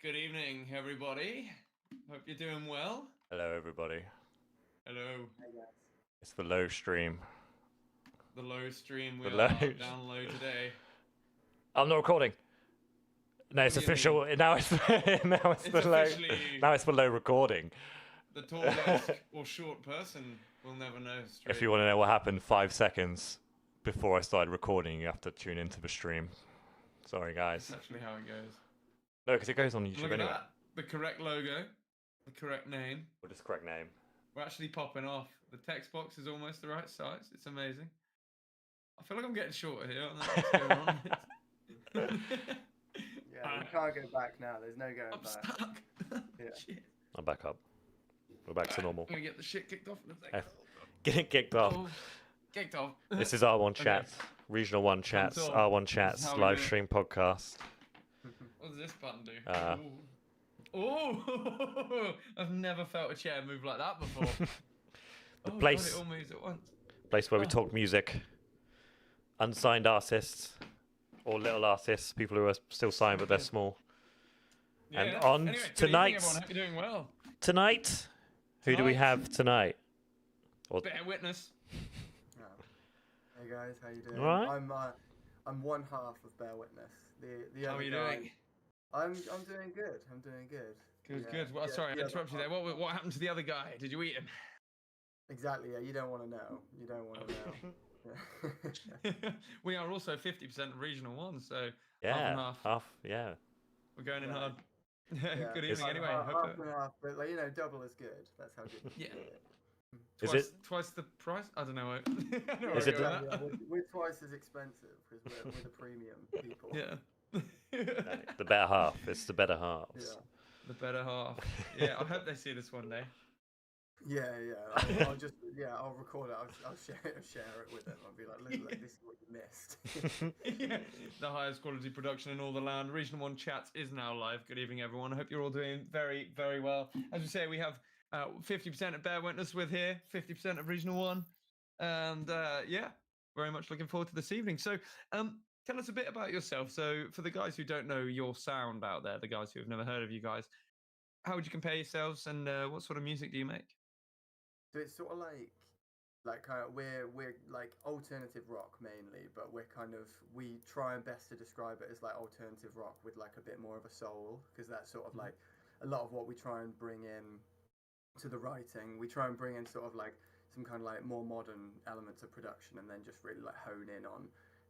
Good evening, everybody. Hope you're doing well. Hello, everybody. Hello. Hey guys. It's the low stream. The low stream we The are low- down low today. I'm not recording. No, it's What do you official. Now it's It's the low. officially Now it's the low recording. the tallest or short person will never know. If you want to know what happened 5 seconds before I started recording, you have to tune into the stream. Sorry, guys. That's actually how it goes. No, because it goes on YouTube Look at anyway. that. The correct logo, the correct name. What is the correct name? We're actually popping off. The text box is almost the right size. It's amazing. I feel like I'm getting shorter here. I don't know what's going on. Yeah, we can't go back now. There's no going I'm back. stuck. Yeah. Shit. I'm back up. We're back to normal. I'm gonna get the shit kicked off in a second. Getting kicked off. Oh, kicked off. This is R1 Chats, Regional 1 Chats, on. R1 Chats, how we live do it. stream podcast. What does this button do? Uh, Oh, I've never felt a chair move like that before. The God, place- it all moves at once. Place where we Oh. talk music, unsigned artists, or little artists, people who are still signed but they're small. And Yeah. on Anyway, good tonight- evening, everyone. Hope you're doing well. Tonight, who do we Tonight. have tonight? Or Bear witness. Oh. Hey guys, how you doing? Alright. I'm one half of Bear Witness. The How other are you guy, doing? I'm doing good. I'm doing good. Good, Yeah, good. Well, yeah, sorry, I the other interrupted you there. half- What happened to the other guy? Did you eat him? Exactly. Yeah, you don't want to know. You don't want to know. Yeah. We are also 50% of Regional 1, so yeah, half. Yeah. we're going in Right. hard. Yeah. Good It's- evening, anyway. Half, Hope half and half, but like, double is good. That's how good. You Yeah. can do it. Is twice, it- twice the price? I don't know. I don't know Yeah, where Is to it go the- with yeah, that. we're twice as expensive because we're the premium people. Yeah. The better half. It's the better halves. Yeah. The better half. Yeah, I hope they see this one day. Yeah, I'll just I'll record it. I'll share it with them. I'll be like, look, this is what you missed. Yeah. The highest quality production in all the land. Regional 1 Chats is now live. Good evening, everyone. I hope you're all doing very, very well. As we say, we have 50% of Bear Witness with here, 50% of Regional 1. And yeah, very much looking forward to this evening. So tell us a bit about yourself. So for the guys who don't know your sound out there, the guys who have never heard of you guys, how would you compare yourselves and what sort of music do you make? So it's sort of like kind of we're like alternative rock mainly, but we try and best to describe it as like alternative rock with like a bit more of a soul, because that's sort of like a lot of what we try and bring in to the writing. We try and bring in sort of like some kind of like more modern elements of production, and then just really like hone in on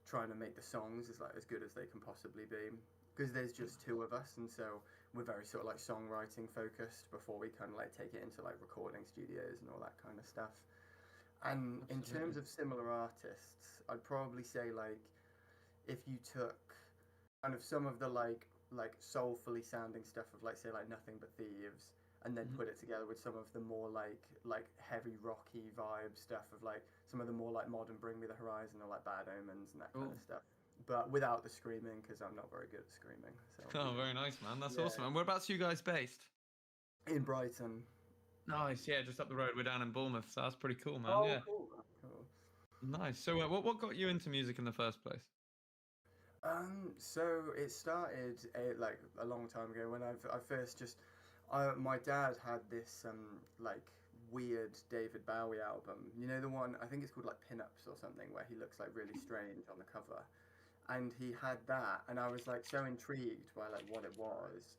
trying to make the songs as good as they can possibly be, because there's just two of us, and so we're very sort of like songwriting focused before we kind of like take it into like recording studios and all that kind of stuff. And in terms of similar artists, I'd probably say like if you took kind of some of the like soulfully sounding stuff of like say like Nothing But Thieves, and then put it together with some of the more like heavy rocky vibe stuff of like some of the more like modern Bring Me the Horizon or like Bad Omens and that kind of stuff, but without the screaming, because I'm not very good at screaming. So Oh, very nice, man. That's Yeah. awesome. And whereabouts are you guys based? in Brighton. Nice, yeah, just up the road. We're down in Bournemouth, so that's pretty cool, man. Oh, Yeah, cool. nice. So, what got you into music in the first place? So it started like a long time ago when I first just my dad had this like weird David Bowie album. You know, the one, I think it's called like Pinups or something, where he looks like really strange on the cover. And he had that, and I was like so intrigued by like what it was.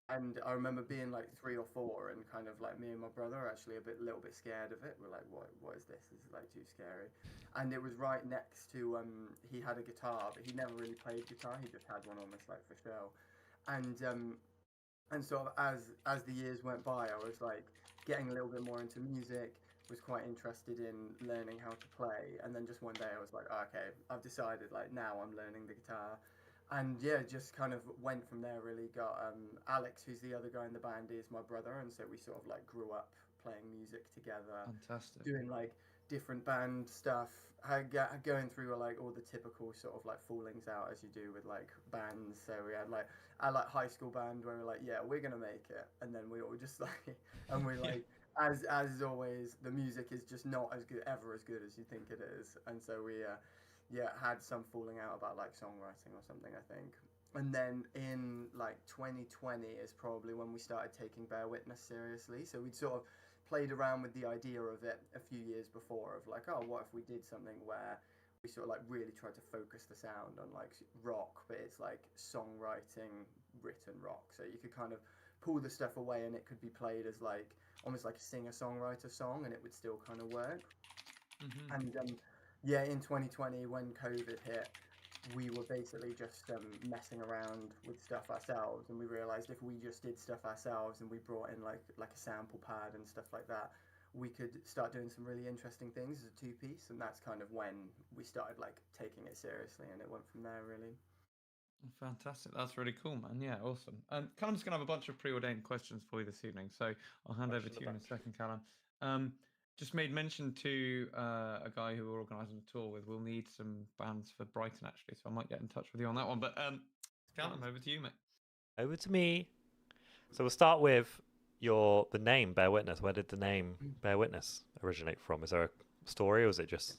And I remember being like 3 or 4, and kind of like me and my brother are actually a little bit scared of it. We're like, what is this? This is like too scary. And it was right next to he had a guitar, but he never really played guitar. He just had one almost like for show. And sort of as the years went by, I was like getting a little bit more into music. Was quite interested in learning how to play, and then just one day I was like, okay, I've decided like now I'm learning the guitar. And yeah, just kind of went from there. Really got Alex, who's the other guy in the band, is my brother, and so we sort of like grew up playing music together, Fantastic. doing like different band stuff, going through like all the typical sort of like fallings out as you do with like bands. So we had like our like high school band where we're like, yeah, we're gonna make it, and then we all just like, and we're like, as always, the music is just not as good as you think it is, and so we had some falling out about like songwriting or something, I think. And then in like 2020 is probably when we started taking Bear Witness seriously. So we'd sort of played around with the idea of it a few years before, of like, oh, what if we did something where we sort of like really tried to focus the sound on like rock, but it's like songwriting written rock. So you could kind of pull the stuff away and it could be played as like almost like a singer-songwriter song, and it would still kind of work. And in 2020 when COVID hit, we were basically just messing around with stuff ourselves, and we realized if we just did stuff ourselves and we brought in like a sample pad and stuff like that, we could start doing some really interesting things as a two-piece. And that's kind of when we started like taking it seriously, and it went from there, really. Fantastic. That's really cool, man. Yeah, awesome. And I'm just gonna have a bunch of preordained questions for you this evening, so I'll hand over to you in a second, Callum. Just made mention to a guy who we're organising a tour with. We'll need some bands for Brighton, actually, so I might get in touch with you on that one. But Callum, over to you, mate. Over to me. So we'll start with the name Bear Witness. Where did the name Bear Witness originate from? Is there a story, or is it just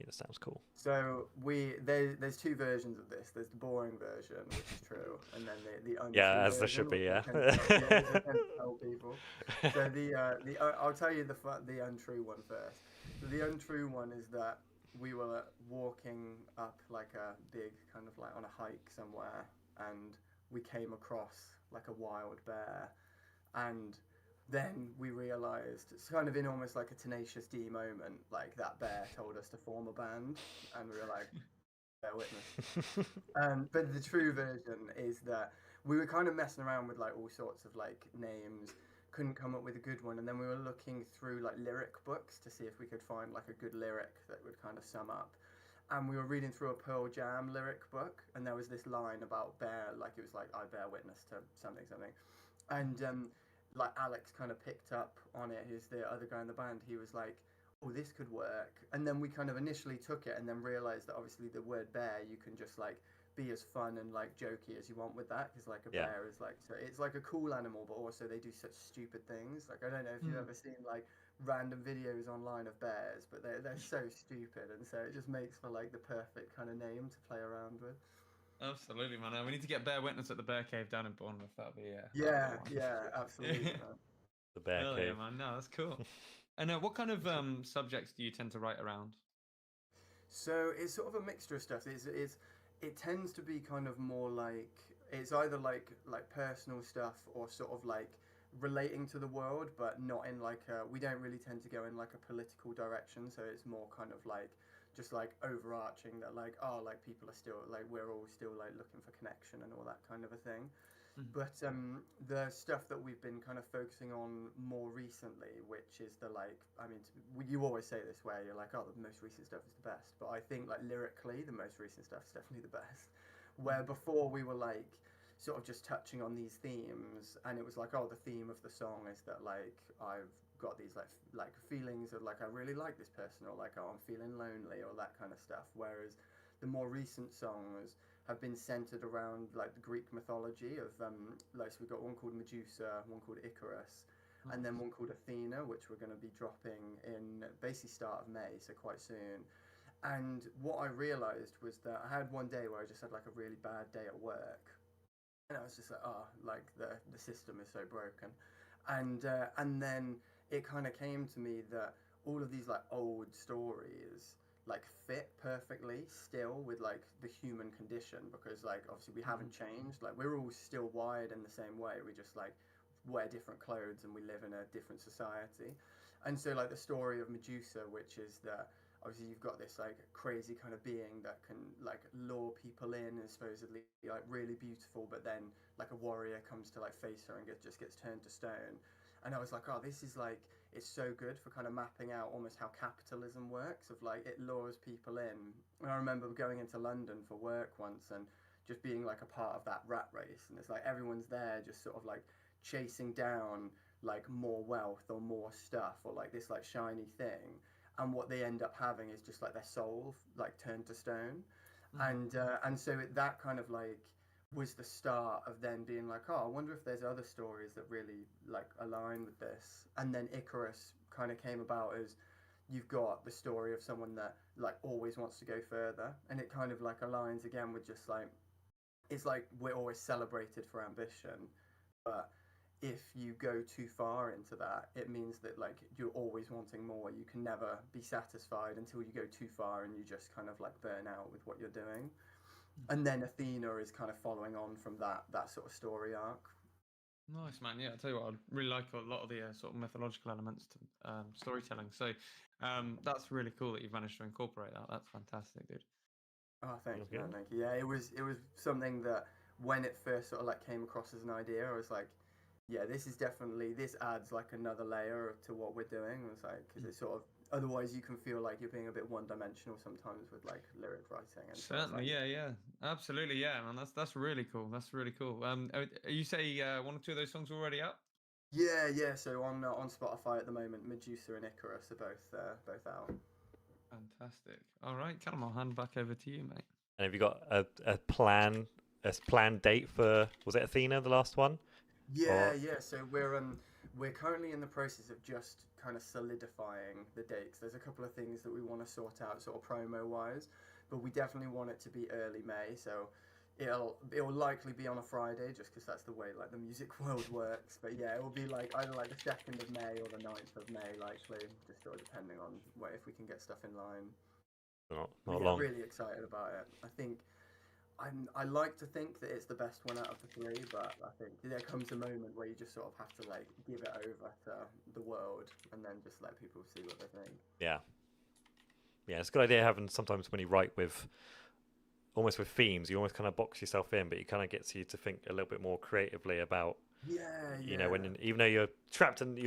it sounds cool? So there's two versions of this. There's the boring version, which is true, and then the untrue Yeah, as version, there should be. Yeah. tell people. So I'll tell you the untrue one first. So the untrue one is that we were walking up like a big kind of like on a hike somewhere, and we came across like a wild bear, and then we realised, it's kind of in almost like a Tenacious D moment, like that bear told us to form a band, and we were like, Bear Witness. But the true version is that we were kind of messing around with like all sorts of like names, couldn't come up with a good one, and then we were looking through like lyric books to see if we could find like a good lyric that would kind of sum up. And we were reading through a Pearl Jam lyric book, and there was this line about bear, like it was like, I bear witness to something, and like Alex kind of picked up on it, who's the other guy in the band. He was like, oh, this could work. And then we kind of initially took it, and then realized that obviously the word bear, you can just like be as fun and like jokey as you want with that, because like a bear is like, so it's like a cool animal, but also they do such stupid things. Like I don't know if you've ever seen like random videos online of bears, but they're so stupid, and so it just makes for like the perfect kind of name to play around with. Absolutely, man. We need to get Bear Witness at the Bear Cave down in Bournemouth. That'd be Absolutely. Man. The Bear Hell Cave. yeah, man. No, that's cool. And what kind of subjects do you tend to write around? So it's sort of a mixture of stuff. It tends to be kind of more like, it's either like personal stuff, or sort of like relating to the world, but not in like we don't really tend to go in like a political direction. So it's more kind of like just like overarching, that like, oh, like people are still like, we're all still like looking for connection and all that kind of a thing. But the stuff that we've been kind of focusing on more recently, which is the like, I mean, you always say this where you're like, oh, the most recent stuff is the best, but I think like lyrically the most recent stuff is definitely the best. Where before we were like sort of just touching on these themes, and it was like, oh, the theme of the song is that like I've got these like feelings of like I really like this person, or like, oh, I'm feeling lonely, or that kind of stuff. Whereas the more recent songs have been centered around like the Greek mythology of like, so we've got one called Medusa, one called Icarus, and then one called Athena, which we're going to be dropping in basically start of May, so quite soon. And what I realized was that I had one day where I just had like a really bad day at work, and I was just like, oh, like the system is so broken. And then it kind of came to me that all of these like old stories like fit perfectly still with like the human condition, because like obviously we haven't changed, like we're all still wired in the same way, we just like wear different clothes and we live in a different society. And so like the story of Medusa, which is that obviously you've got this like crazy kind of being that can like lure people in, and supposedly like really beautiful, but then like a warrior comes to like face her and just gets turned to stone. And I was like, oh, this is like, it's so good for kind of mapping out almost how capitalism works, of like it lures people in. And I remember going into London for work once and just being like a part of that rat race, and it's like everyone's there just sort of like chasing down like more wealth or more stuff, or like this like shiny thing, and what they end up having is just like their soul like turned to stone. And so that kind of like was the start of then being like, oh, I wonder if there's other stories that really like align with this. And then Icarus kind of came about as you've got the story of someone that like always wants to go further, and it kind of like aligns again with just like it's like we're always celebrated for ambition, but if you go too far into that, it means that like you're always wanting more. You can never be satisfied until you go too far and you just kind of like burn out with what you're doing. And then Athena is kind of following on from that sort of story arc. Nice, man. Yeah, I tell you what, I really like a lot of the sort of mythological elements to storytelling. So that's really cool that you've managed to incorporate that. That's fantastic, dude. Oh, thank Feels you, man. good. Thank you. Yeah, it was something that when it first sort of like came across as an idea, I was like, yeah, this adds like another layer to what we're doing. It was like because it's sort of otherwise you can feel like you're being a bit one-dimensional sometimes with like lyric writing. And so it's Certainly, like, yeah, absolutely, yeah, man. That's really cool. That's really cool. You say one or two of those songs already up? yeah. So on Spotify at the moment, Medusa and Icarus are both out. Fantastic. All right, Callum, I'll hand back over to you, mate. And have you got a planned date for, was it Athena, the last one? Yeah. So we're currently in the process of just kind of solidifying the dates. There's a couple of things that we want to sort out, sort of promo wise, but we definitely want it to be early May. So it'll likely be on a Friday, just because that's the way like the music world works. But yeah, it will be like either like the 2nd of May or the 9th of May, likely, just sort of depending on if we can get stuff in line. Not Yeah, long. really excited about it. I think. I like to think that it's the best one out of the 3, but I think there comes a moment where you just sort of have to like give it over to the world and then just let people see what they think. Yeah, it's a good idea having sometimes when you write with almost with themes, you almost kind of box yourself in, but it kind of gets you to think a little bit more creatively about. You know, even though you're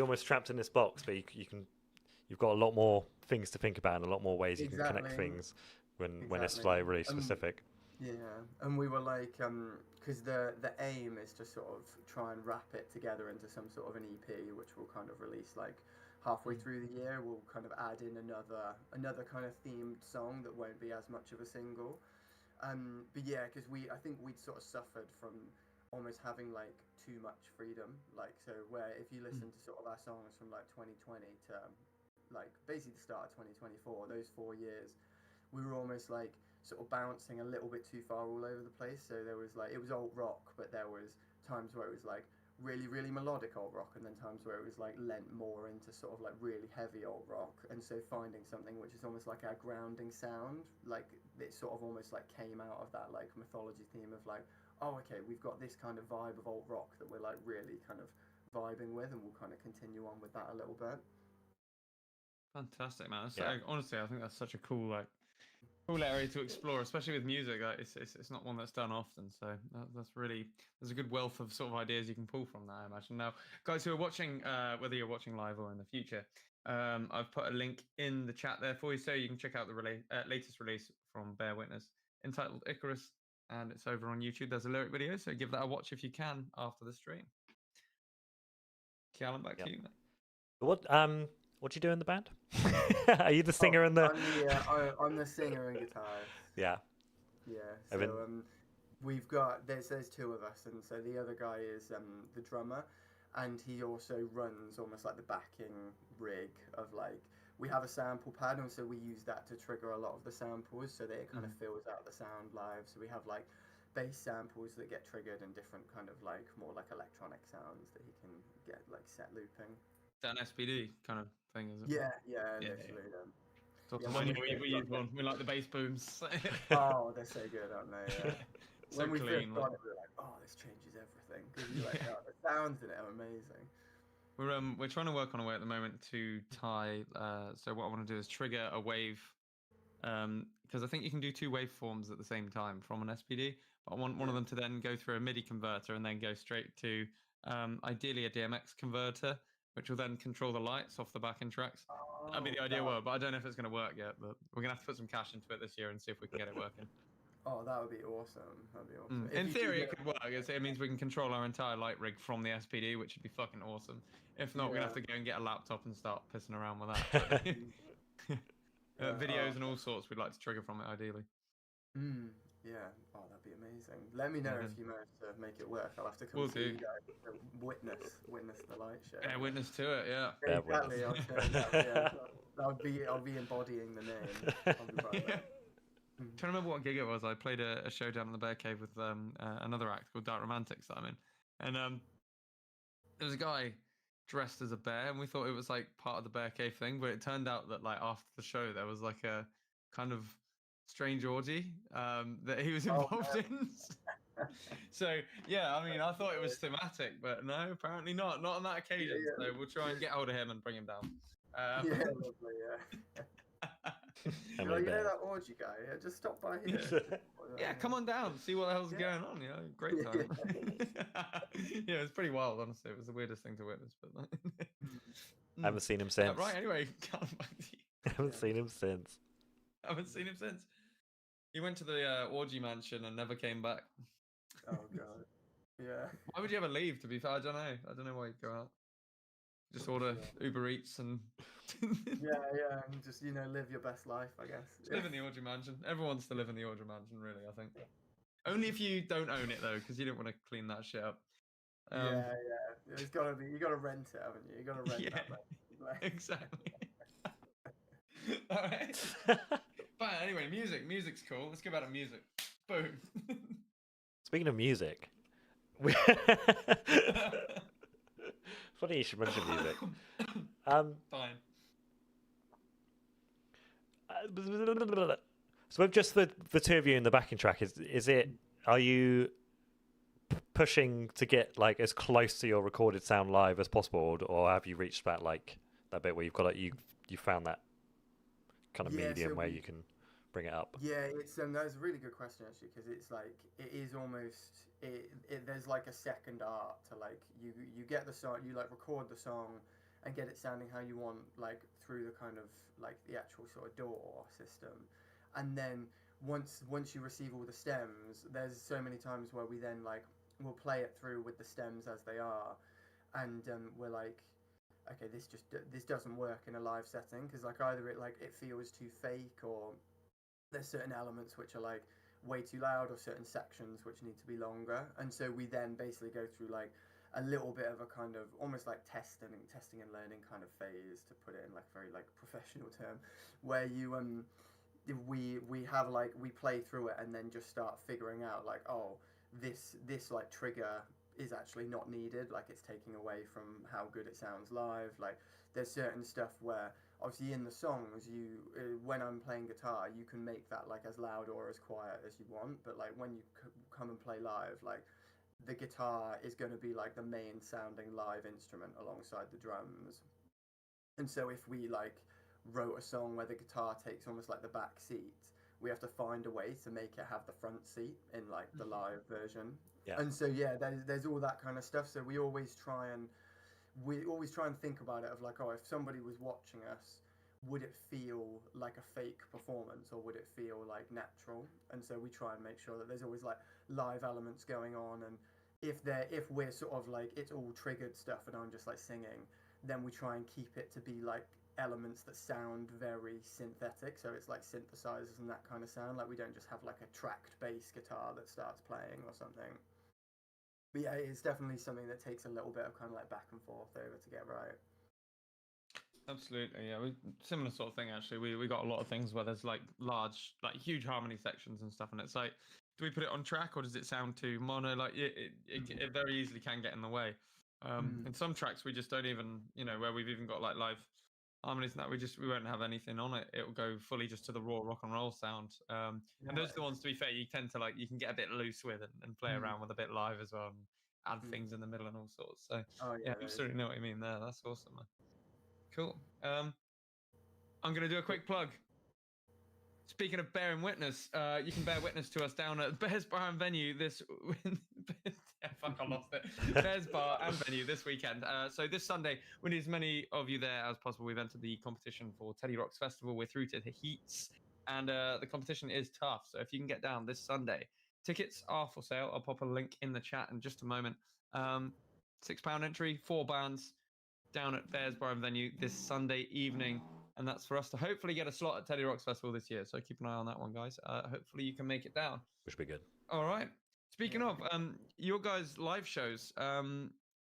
almost trapped in this box, but you've got a lot more things to think about and a lot more ways you can connect things when it's like really specific. Yeah, and we were like, because the aim is to sort of try and wrap it together into some sort of an EP, which we'll kind of release like halfway through the year. We'll kind of add in another kind of themed song that won't be as much of a single. But yeah, because I think we'd sort of suffered from almost having like too much freedom. Like, so where if you listen to sort of our songs from like 2020 to like basically the start of 2024, those 4 years, we were almost like sort of bouncing a little bit too far all over the place. So there was like, it was alt rock, but there was times where it was like really, really melodic alt rock, and then times where it was like lent more into sort of like really heavy alt rock. And so finding something which is almost like our grounding sound, like it sort of almost like came out of that like mythology theme of like, oh, okay, we've got this kind of vibe of alt rock that we're like really kind of vibing with, and we'll kind of continue on with that a little bit. Fantastic, man. Yeah. Honestly, I think that's such a cool area to explore, especially with music. Like, it's not one that's done often, so that's really, there's a good wealth of sort of ideas you can pull from that, I imagine. Now, guys who are watching, whether you're watching live or in the future, I've put a link in the chat there for you, so you can check out the latest release from Bear Witness entitled Icarus, and it's over on YouTube. There's a lyric video, so give that a watch if you can after the stream. Callum, back to you, mate. What do you do in the band? Are you the singer and the? I'm the singer and guitarist. Yeah. Yeah. So we've got there's 2 of us, and so the other guy is the drummer, and he also runs almost like the backing rig of like we have a sample pad, and so we use that to trigger a lot of the samples, so that it kind of fills out the sound live. So we have like bass samples that get triggered and different kind of like more like electronic sounds that he can get like set looping. That an SPD kind of thing, is it? Yeah, literally. We use one. We like the bass booms. Oh, they're so good, aren't they? Yeah. So when we clean, first got it, we were like, "Oh, this changes everything." Because like, oh, the sounds in it are amazing. We're trying to work on a way at the moment to tie. So what I want to do is trigger a wave, because I think you can do 2 waveforms at the same time from an SPD. But I want one of them to then go through a MIDI converter and then go straight to ideally a DMX converter, which will then control the lights off the backing tracks. That'd be the ideal work, but I don't know if it's going to work yet. But we're going to have to put some cash into it this year and see if we can get it working. Oh, that would be awesome. That'd be awesome. In theory, it could work. It means we can control our entire light rig from the SPD, which would be fucking awesome. If not, we're going to have to go and get a laptop and start pissing around with that. Videos and all sorts we'd like to trigger from it, ideally. Yeah. Oh, that'd be amazing. Let me know Yeah. if you manage to make it work. I'll have to come Will see do. you guys to witness the light show. Bear witness to it, yeah. Bear Exactly. I'll witness. turn up. Yeah. I'll be embodying the name. I'll be right Yeah. there. Trying to remember what gig it was. I played a show down in the Bear Cave with another act called Dark Romantics that I'm in, and there was a guy dressed as a bear, and we thought it was like part of the Bear Cave thing, but it turned out that like after the show there was like a kind of strange orgy that he was Oh, involved in. So yeah, I mean, I thought it was thematic, but no, apparently not. Not on that occasion. Yeah. So we'll try and get hold of him and bring him down. Yeah, lovely. Yeah. How You're many like, you know bears? that orgy guy? Yeah, just stop by here. Yeah, come on down, see what the hell's Yeah. going on. You know, great time. Yeah, it was pretty wild, honestly. It was the weirdest thing to witness, but like, I haven't seen him since. right. Anyway, come back to you. I haven't seen him since. I haven't seen him since. He went to the orgy mansion and never came back. Oh god. Yeah. Why would you ever leave? To be fair, I don't know. I don't know why you'd go out. Just order Uber Eats and Yeah, and just live your best life, I guess. just live in the orgy mansion. Everyone wants to live in the orgy mansion, really. I think. Only if you don't own it though, because you don't want to clean that shit up. Yeah. It's gotta be. You gotta rent it, haven't you? You gotta rent that place. Exactly. All right. But anyway, music's cool. Let's go back to music. Boom. Speaking of music, funny you should mention music. Fine. So with just the two of you in the backing track, are you pushing to get like as close to your recorded sound live as possible, or have you reached that bit where you've got you found that kind of medium where you can bring it up? Yeah, it's that's a really good question actually, because it's like it is almost there's like a second art to like you get the song, you like record the song and get it sounding how you want, like through the kind of like the actual sort of DAW system, and then once you receive all the stems, there's so many times where we then like we'll play it through with the stems as they are, and we're like, okay, this doesn't work in a live setting, because like either it feels too fake, or there's certain elements which are like way too loud, or certain sections which need to be longer, and so we then basically go through like a little bit of a kind of almost like testing and learning kind of phase, to put it in like a very like professional term, where you we have like we play through it and then just start figuring out like, oh, this like trigger is actually not needed, like it's taking away from how good it sounds live. Like there's certain stuff where obviously in the songs you when I'm playing guitar, you can make that like as loud or as quiet as you want, but like when you come and play live, like the guitar is going to be like the main sounding live instrument alongside the drums. And so if we like wrote a song where the guitar takes almost like the back seat, we have to find a way to make it have the front seat in like the live version. Yeah. And so there's all that kind of stuff. So we always try and think about it of like, oh, if somebody was watching us, would it feel like a fake performance, or would it feel like natural? And so we try and make sure that there's always like live elements going on, and if we're sort of like it's all triggered stuff and I'm just like singing, then we try and keep it to be like elements that sound very synthetic, so it's like synthesizers and that kind of sound. Like we don't just have like a tracked bass guitar that starts playing or something. But yeah, it's definitely something that takes a little bit of kind of like back and forth over to get right. Absolutely, yeah. Similar sort of thing actually. We got a lot of things where there's like large, like huge harmony sections and stuff, and it's like, do we put it on track or does it sound too mono? Like it very easily can get in the way. In some tracks we just don't even, where we've even got like live harmonies and that, we won't have anything on it. It'll go fully just to the raw rock and roll sound. And those are the ones, to be fair, you tend to like, you can get a bit loose with and play around with a bit live as well, and add things in the middle and all sorts. So yeah, absolutely know what you mean there. That's awesome, man. Cool. I'm gonna do a quick plug. Speaking of bearing witness, you can bear witness to us down at Bears Bar and Venue this. I lost it. Bears Bar and Venue this weekend. So this Sunday, we need as many of you there as possible. We've entered the competition for Teddy Rock's Festival. We're through to the heats, and the competition is tough. So if you can get down this Sunday, tickets are for sale. I'll pop a link in the chat in just a moment. £6 entry, 4 bands down at Bears Bar and Venue this Sunday evening. and that's for us to hopefully get a slot at Teddy Rocks Festival this year. So keep an eye on that one, guys. Hopefully you can make it down. Which would be good. All right. Speaking of your guys' live shows,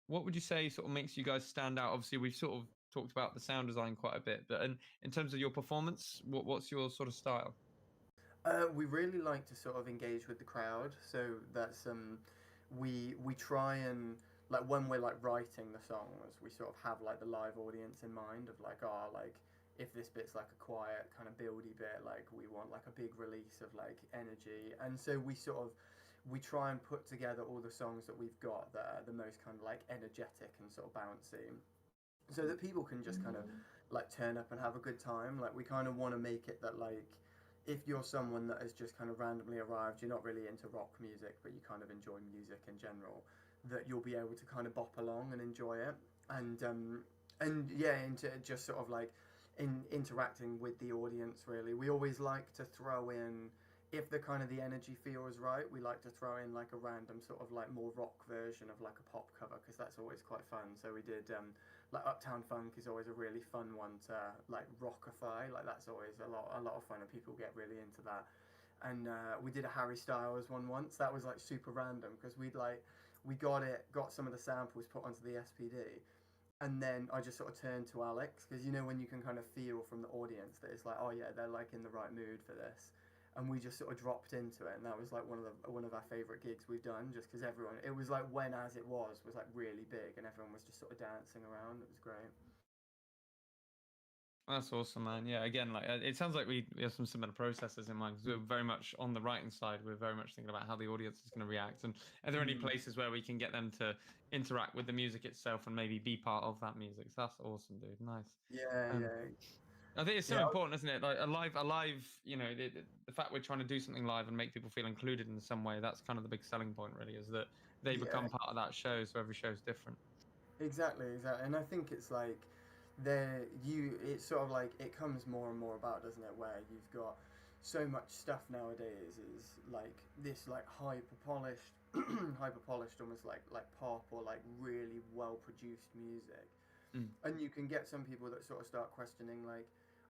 what would you say sort of makes you guys stand out? Obviously, we've sort of talked about the sound design quite a bit, but in terms of your performance, what's your sort of style? We really like to sort of engage with the crowd, so that's we try and like when we're like writing the songs, we sort of have like the live audience in mind of like like if this bit's like a quiet kind of buildy bit, like we want like a big release of like energy, and so we try and put together all the songs that we've got that are the most kind of like energetic and sort of bouncy, so that people can just kind of like turn up and have a good time. Like we kind of want to make it that like if you're someone that has just kind of randomly arrived, you're not really into rock music, but you kind of enjoy music in general, that you'll be able to kind of bop along and enjoy it, and yeah, into just sort of like interacting with the audience. Really, we always like to throw in, if the kind of the energy feels right, we like to throw in like a random sort of like more rock version of like a pop cover, because that's always quite fun. So we did like Uptown Funk is always a really fun one to like rockify. Like that's always a lot of fun, and people get really into that. And we did a Harry Styles one once. That was like super random because we got some of the samples put onto the SPD, and then I just sort of turned to Alex, because you know when you can kind of feel from the audience that it's like, oh yeah, they're like in the right mood for this. And we just sort of dropped into it, and that was like one of our favorite gigs we've done, just because everyone, it was like when As It Was like really big, and everyone was just sort of dancing around. It was great. That's awesome, man. Yeah, again, like it sounds like we have some similar processes in mind, because we're very much on the writing side. We're very much thinking about how the audience is going to react, and are there any places where we can get them to interact with the music itself and maybe be part of that music? So that's awesome, dude. Nice. Yeah, yeah. I think it's so important, isn't it? Like a live, you know, the fact we're trying to do something live and make people feel included in some way. That's kind of the big selling point, really, is that they become part of that show. So every show's different. Exactly. And I think it's like it's sort of like it comes more and more about, doesn't it? Where you've got so much stuff nowadays is like this like hyper polished, almost like pop or like really well produced music. And you can get some people that sort of start questioning like,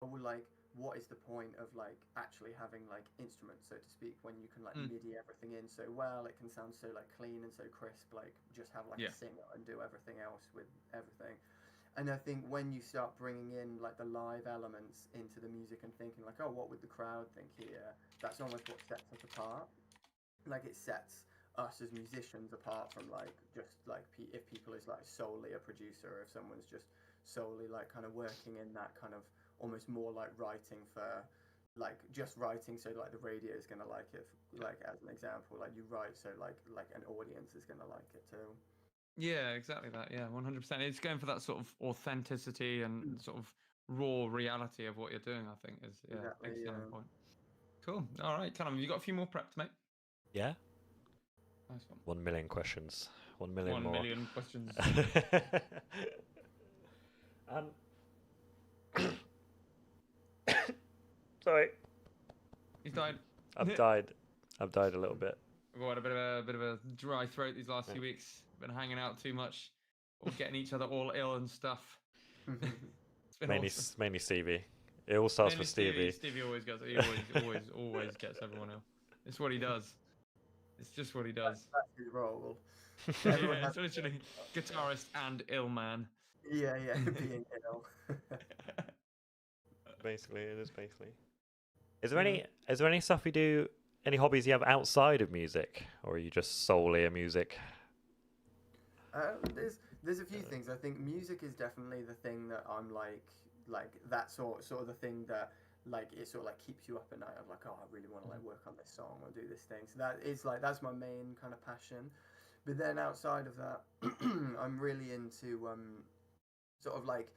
oh, like what is the point of like actually having like instruments, so to speak, when you can like MIDI everything in so well, it can sound so like clean and so crisp, like just have like a singer and do everything else with everything. And I think when you start bringing in like the live elements into the music and thinking like, oh, what would the crowd think here, that's almost what sets us apart. Like it sets us as musicians apart from like just like if people is like solely a producer, or if someone's just solely like kind of working in that kind of almost more like writing for like just writing so like the radio is going to like it, like as an example, like you write so like an audience is going to like it too. Yeah, exactly that. Yeah, 100%. It's going for that sort of authenticity and sort of raw reality of what you're doing, I think, is Exactly, big selling point. Cool. All right, Callum, you got a few more prepped, mate? Yeah. Nice one. 1 million questions. 1 million 1 more. million questions. Sorry. He's died. I've died a little bit. We've had a bit of a dry throat these last few weeks. Been hanging out too much, or getting each other all ill and stuff. It's been awesome. Mainly Stevie. It all starts with Stevie. Stevie always gets. He always gets everyone ill. It's what he does. It's just what he does. That's his role. Yeah, it's literally guitarist and ill man. Yeah, being ill. Basically, it is basically. Is there any stuff you do? Any hobbies you have outside of music, or are you just solely a music? There's a few things. I think music is definitely the thing that I'm like that sort of the thing that like it sort of like keeps you up at night. I'm like, oh, I really want to like work on this song or do this thing. So that is like that's my main kind of passion. But then outside of that, I'm really into sort of like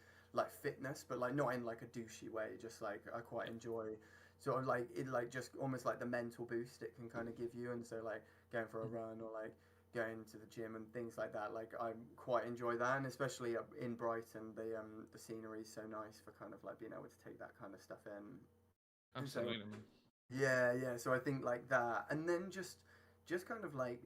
fitness, but like not in like a douchey way. Just like I quite enjoy sort of like it, like just almost like the mental boost it can kind of give you. And so like going for a run or like going to the gym and things like that, like I quite enjoy that. And especially up in Brighton, the scenery is so nice for kind of like being able to take that kind of stuff in. Absolutely. So, yeah, so I think like that, and then just kind of like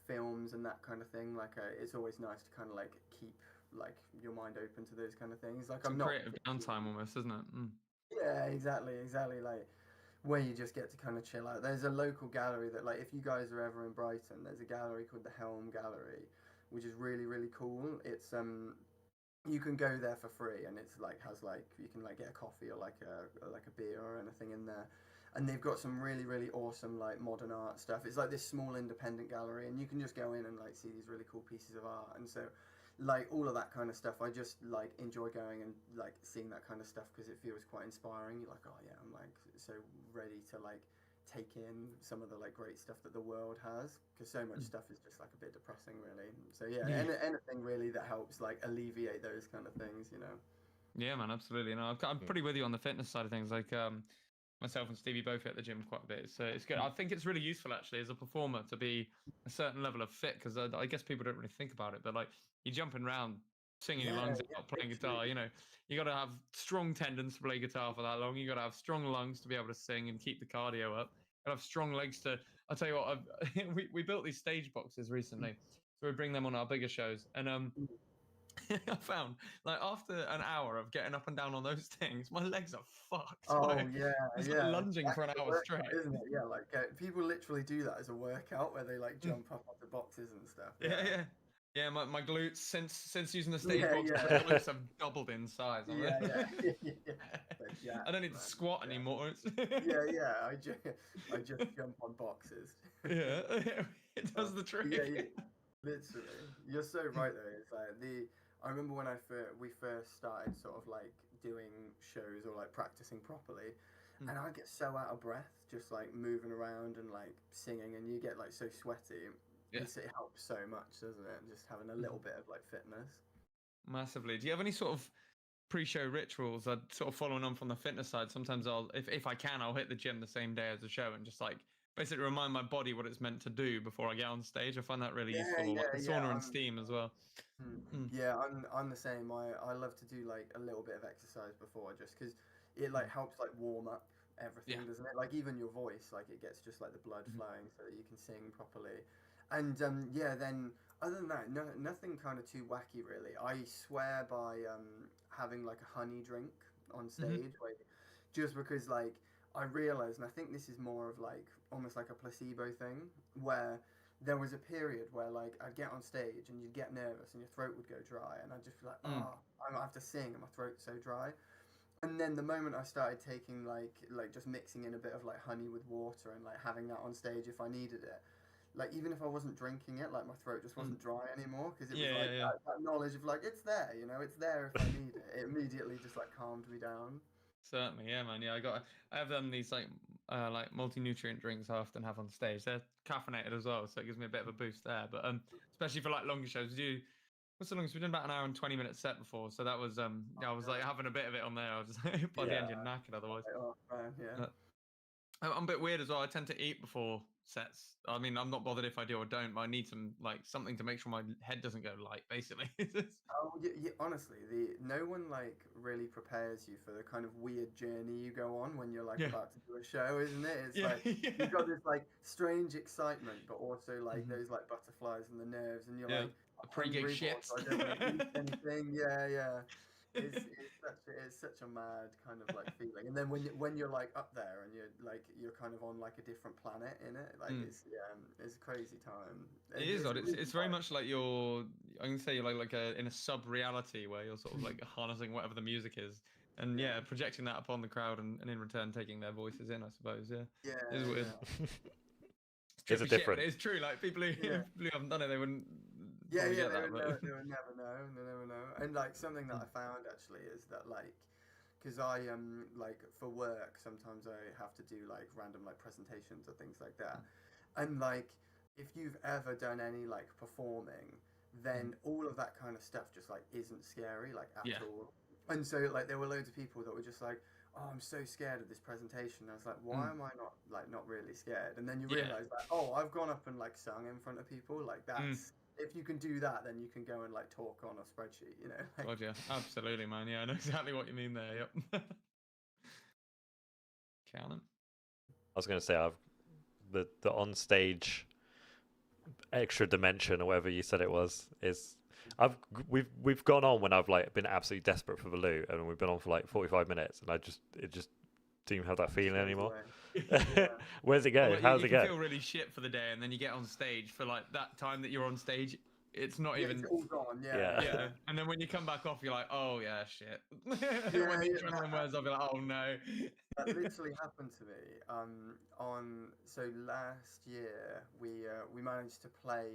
films and that kind of thing, like it's always nice to kind of like keep like your mind open to those kind of things. Like Some I'm not creative downtime almost, isn't it? Yeah, exactly. Like where you just get to kind of chill out. There's a local gallery that, like, if you guys are ever in Brighton, there's a gallery called the Helm Gallery, which is really really cool. It's you can go there for free, and it's like has like you can like get a coffee or like a beer or anything in there, and they've got some really really awesome like modern art stuff. It's like this small independent gallery, and you can just go in and like see these really cool pieces of art. And so like all of that kind of stuff, I just like enjoy going and like seeing that kind of stuff because it feels quite inspiring. You're like, oh yeah, I'm like so ready to like take in some of the like great stuff that the world has, because so much stuff is just like a bit depressing really. So yeah, anything really that helps like alleviate those kind of things, you know. Yeah, man, absolutely. No, I'm pretty with you on the fitness side of things. Like myself and Stevie both hit the gym quite a bit, so it's good. I think it's really useful actually as a performer to be a certain level of fit, because I guess people don't really think about it, but like you're jumping around, singing your lungs out, playing guitar. You know, you got to have strong tendons to play guitar for that long. You got to have strong lungs to be able to sing and keep the cardio up. You got to have strong legs to. I'll tell you what, we built these stage boxes recently, so we bring them on our bigger shows, and I found like after an hour of getting up and down on those things, my legs are fucked. Oh Like, yeah, just yeah. lunging for an That's a hour workout, straight. isn't it? Yeah, like people literally do that as a workout where they like jump up onto boxes and stuff. Yeah. My glutes since using the stage Yeah, box, yeah. my glutes have doubled in size. Yeah. I don't need to squat anymore. Yeah. I just jump on boxes. Yeah, it does the trick. Yeah, literally. You're so right though. It's like I remember when we first started sort of like doing shows or like practicing properly, and I'd get so out of breath just like moving around and like singing, and you get like so sweaty. Yeah. It helps so much, doesn't it? Just having a little bit of like fitness. Massively. Do you have any sort of pre-show rituals? I'd sort of following on from the fitness side. Sometimes I'll, if I can, I'll hit the gym the same day as the show and just like basically remind my body what it's meant to do before I get on stage. I find that really useful. Like the sauna and steam as well. Yeah, I'm the same. I love to do like a little bit of exercise before, just because it like helps like warm up everything, doesn't it? Like even your voice, like it gets just like the blood flowing so that you can sing properly. And then other than that, nothing kind of too wacky really. I swear by having like a honey drink on stage, like, just because like I realized, and I think this is more of like almost like a placebo thing, where there was a period where like I'd get on stage and you'd get nervous and your throat would go dry, and I'd just be like, oh, I have to sing and my throat's so dry. And then the moment I started taking like just mixing in a bit of like honey with water and like having that on stage if I needed it, like even if I wasn't drinking it, like my throat just wasn't dry anymore, because it was like that knowledge of like it's there, you know, it's there if I need it. It immediately just like calmed me down. Certainly, yeah, man. Yeah, I have these like multi-nutrient drinks I often have on stage. They're caffeinated as well, so it gives me a bit of a boost there. But especially for like longer shows, what's the longest? We've done about an hour and 20-minute set before, so that was I was like having a bit of it on there. I was just by the end you're knackered otherwise. Oh man, yeah. I'm a bit weird as well. I tend to eat before sets. I mean, I'm not bothered if I do or don't, but I need something to make sure my head doesn't go light, basically. Oh, yeah, honestly, no one like really prepares you for the kind of weird journey you go on when you're like about to do a show, isn't it? It's like you've got this like strange excitement, but also like those like butterflies and the nerves, and you're like pre-gig shit. So I don't want to eat anything. Yeah. It's such a mad kind of like feeling, and then when you're like up there and you're kind of on like a different planet in it, like it's a crazy time. It is odd. It's very much like I'm gonna say you're like in a sub-reality where you're sort of like harnessing whatever the music is, and projecting that upon the crowd, and in return taking their voices in, I suppose. It's weird. It's a different. It's true. Like people who haven't done it, they wouldn't. They would never know. And like something that I found actually is that like, because I like for work sometimes I have to do like random like presentations or things like that, and like if you've ever done any like performing, then all of that kind of stuff just like isn't scary like at all. And so like there were loads of people that were just like, oh, I'm so scared of this presentation. I was like, why am I not really scared? And then you realize that, oh, I've gone up and like sung in front of people, like that's if you can do that, then you can go and like talk on a spreadsheet, you know. Like, God, yeah, absolutely, man. Yeah, I know exactly what you mean there. Yep. Callum? I was going to say the on stage extra dimension or whatever you said it was is we've gone on when I've like been absolutely desperate for the loot, and we've been on for like 45 minutes, and it just didn't even have that feeling anymore. Yeah. Where's it go? Well, How's you it can go? feel really shit for the day, and then you get on stage for like that time that you're on stage. It's not Yeah, even. it's all gone. Yeah. Yeah, and then when you come back off, you're like, oh yeah, shit. Yeah, When the yeah, adrenaline wears off, you're like, oh no. That literally happened to me. So last year we managed to play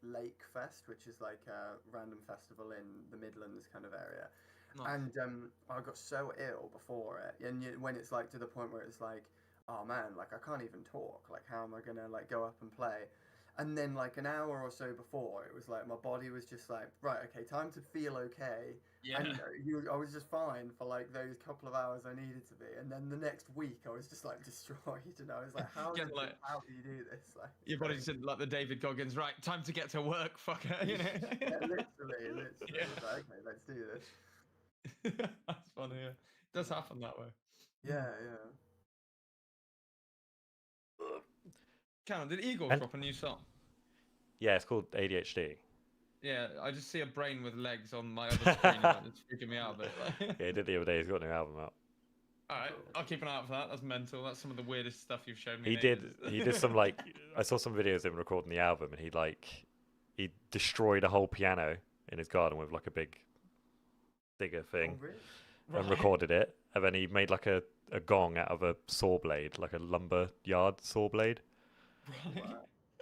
Lake Fest, which is like a random festival in the Midlands kind of area. Nice. And I got so ill before it, and when it's like to the point where it's like, oh man, like I can't even talk. Like how am I gonna like go up and play? And then like an hour or so before, it was like my body was just like, right, okay, time to feel okay. Yeah. And I was just fine for like those couple of hours I needed to be, and then the next week I was just like destroyed, and I was like, how do you do this? Like, Your body said like the David Goggins, right? Time to get to work, fucker. You know. yeah, literally. Yeah. It's like, okay, let's do this. That's funny. Yeah. It does happen that way. Yeah. Cameron, did Eagle And- drop a new song? Yeah, it's called ADHD. Yeah, I just see a brain with legs on my other screen, and it's freaking me out a bit. Yeah, he did the other day. He's got a new album out. All right, I'll keep an eye out for that. That's mental. That's some of the weirdest stuff you've shown me. He in did. ages. He did some like I saw some videos of him recording the album, and he destroyed a whole piano in his garden with like a big digger thing, Oh, really? and recorded it. And then he made like a gong out of a saw blade, like a lumber yard saw blade. Right. Wow.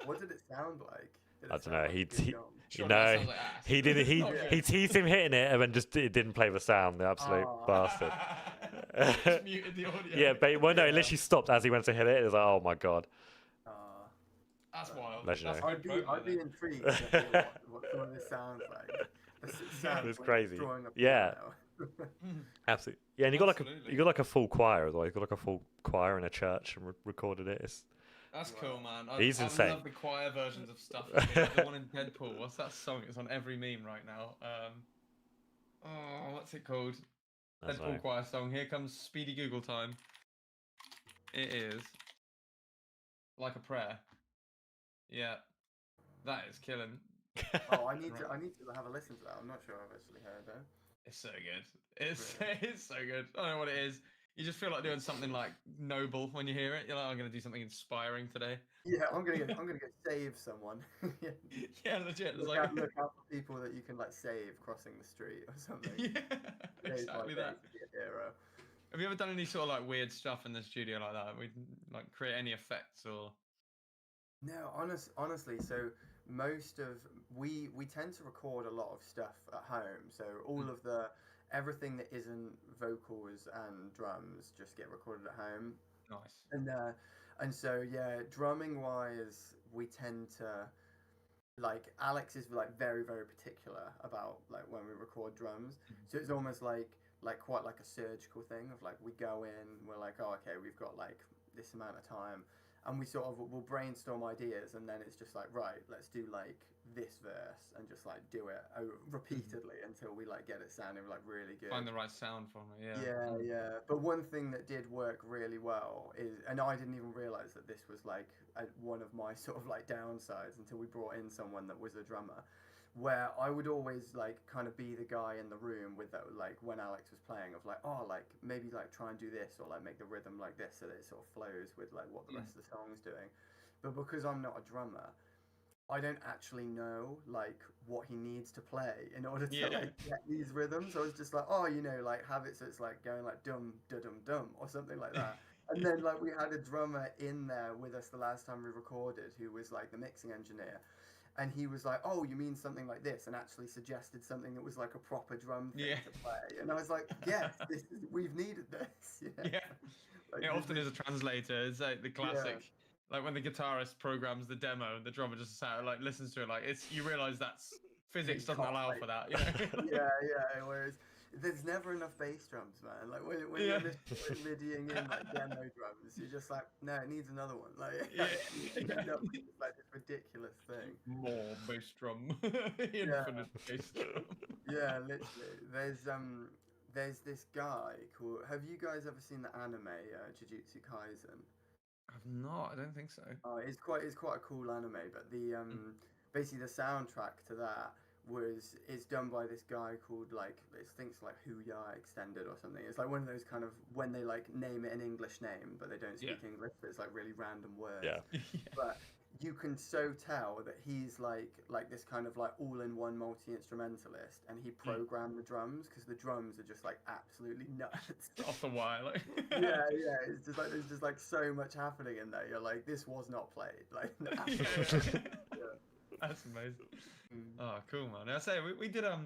What did it sound like? Did it I don't sound know, like he- a good gong? Sure, No, that sounds like ass. He did. He Not good. he teased him hitting it, and then just it didn't play the sound. The absolute Oh. bastard. Just muted the audio. Yeah, but well, no, it Yeah. literally stopped as he went to hit it. It was like, oh my god. Ah. That's wild. Legendary. That's I'd be promo, intrigued to hear what some of this sounds like. The sound It's when crazy. drawing up Yeah. piano. then. Absolutely. Yeah, and you got Absolutely. you got like a full choir as well. You got like a full choir in a church and recorded it. It's, That's cool, man. He's I insane. love the choir versions of stuff. Like the one in Deadpool. What's that song? It's on every meme right now. Oh, what's it called? that's Deadpool right. choir song. Here comes speedy Google time. It is like a prayer. Yeah, that is killing. Oh, I need to have a listen to that. I'm not sure I've actually heard that. It's so good. It's Really? it's so good. I don't know what it is. You just feel like doing something like noble when you hear it. You're like, I'm gonna do something inspiring today. Yeah, I'm gonna go save someone. Yeah. Yeah, legit. It's Look, like out, look out for people that you can like save crossing the street or something. yeah, Today's my exactly day that. to be a hero. Have you ever done any sort of like weird stuff in the studio like that? We like create any effects or No, honestly, so most of we tend to record a lot of stuff at home. So all of everything that isn't vocals and drums just get recorded at home. nice. And so yeah, drumming wise, we tend to like Alex is like very particular about like when we record drums. So it's almost like quite like a surgical thing of like we go in, we're like, oh okay, we've got like this amount of time, and we sort of will brainstorm ideas, and then it's just like, right, let's do like this verse and just like do it repeatedly until we like get it sounding like really good. Find the right sound for me. Yeah. Yeah. But one thing that did work really well is, and I didn't even realize that this was like one of my sort of like downsides until we brought in someone that was a drummer, where I would always like kind of be the guy in the room with that, like when Alex was playing, of like, oh, like maybe like try and do this, or like make the rhythm like this so that it sort of flows with like what the rest of the song's doing. But because I'm not a drummer, I don't actually know like what he needs to play in order to like get these rhythms. I was just like, oh, like have it so it's like going like dum da dum dum or something like that. And then like we had a drummer in there with us the last time we recorded who was like the mixing engineer. And he was like, oh, you mean something like this, and actually suggested something that was like a proper drum thing to play. And I was like, yes, we've needed this. Yeah. Like, It often is a translator. It's like the classic, like when the guitarist programs the demo, the drummer just like listens to it. Like you realize that's physics doesn't allow for that. You know? Yeah. Whereas there's never enough bass drums, man. Like when you're middying in like demo drums, you're just like, no, it needs another one. Like you end up with like this ridiculous thing. More bass drum, infinite bass drum. Yeah, literally. There's this guy called. Have you guys ever seen the anime Jujutsu Kaisen? I've not. I don't think so. Oh, it's quite a cool anime, but the basically the soundtrack to that it's done by this guy called like it thinks like Huya Extended or something. It's like one of those kind of when they like name it an English name but they don't speak English, but it's like really random words. Yeah. But you can so tell that he's like this kind of like all-in-one multi-instrumentalist, and he programmed the drums because the drums are just like absolutely nuts. Off the wire, like. yeah. It's just like there's just like so much happening in there. You're like, this was not played. Like, That's amazing. Oh, cool, man. I say we did I